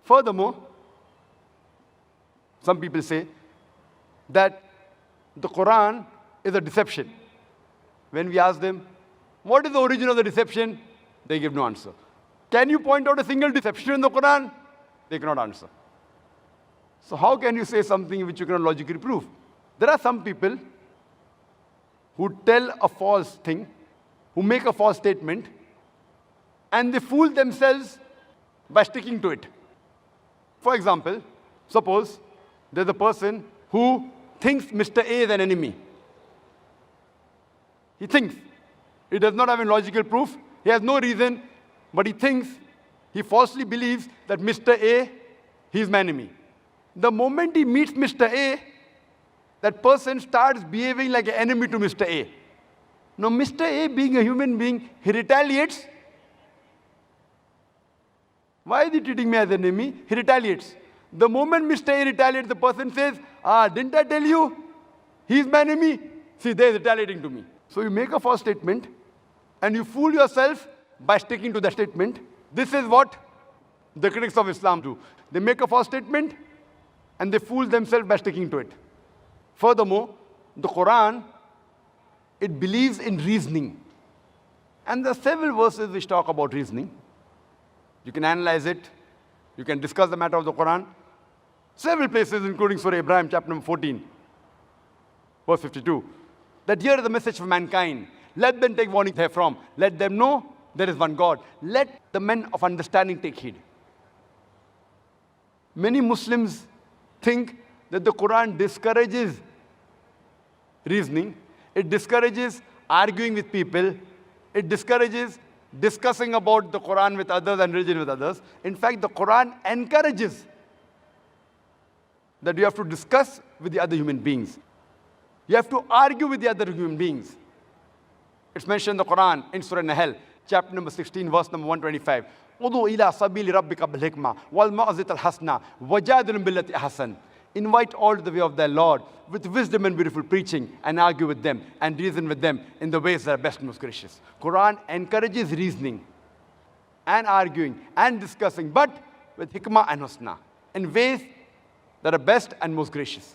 Furthermore, some people say that the Quran is a deception. When we ask them, what is the origin of the deception? They give no answer. Can you point out a single deception in the Quran? They cannot answer. So how can you say something which you cannot logically prove? There are some people who tell a false thing, who make a false statement, and they fool themselves by sticking to it. For example, suppose there's a person who thinks Mr. A is an enemy. He thinks. He does not have any logical proof. He has no reason, but he thinks, he falsely believes that Mr. A, he is my enemy. The moment he meets Mr. A, that person starts behaving like an enemy to Mr. A. Now, Mr. A, being a human being, he retaliates. Why is he treating me as an enemy? He retaliates. The moment Mr. A retaliates, the person says, didn't I tell you? He's my enemy. See, they're retaliating to me. So you make a false statement, and you fool yourself by sticking to that statement. This is what the critics of Islam do. They make a false statement, and they fool themselves by sticking to it. Furthermore, the Quran, it believes in reasoning. And there are several verses which talk about reasoning. You can analyze it. You can discuss the matter of the Quran. Several places, including Surah Ibrahim, chapter number 14, verse 52. That here is the message for mankind. Let them take warning therefrom. Let them know there is one God. Let the men of understanding take heed. Many Muslims think that the Quran discourages reasoning. It discourages arguing with people. It discourages discussing about the Quran with others and religion with others. In fact, the Quran encourages that you have to discuss with the other human beings. You have to argue with the other human beings. It's mentioned in the Quran in Surah Nahl, chapter number 16, verse number 125. Udu ila sabili rabbika bil hikmah wal ma'zit al hasna wajadilum billati ahsan. Invite all to the way of their Lord with wisdom and beautiful preaching, and argue with them and reason with them in the ways that are best and most gracious. Quran encourages reasoning and arguing and discussing, but with hikmah and husna, in ways that are best and most gracious.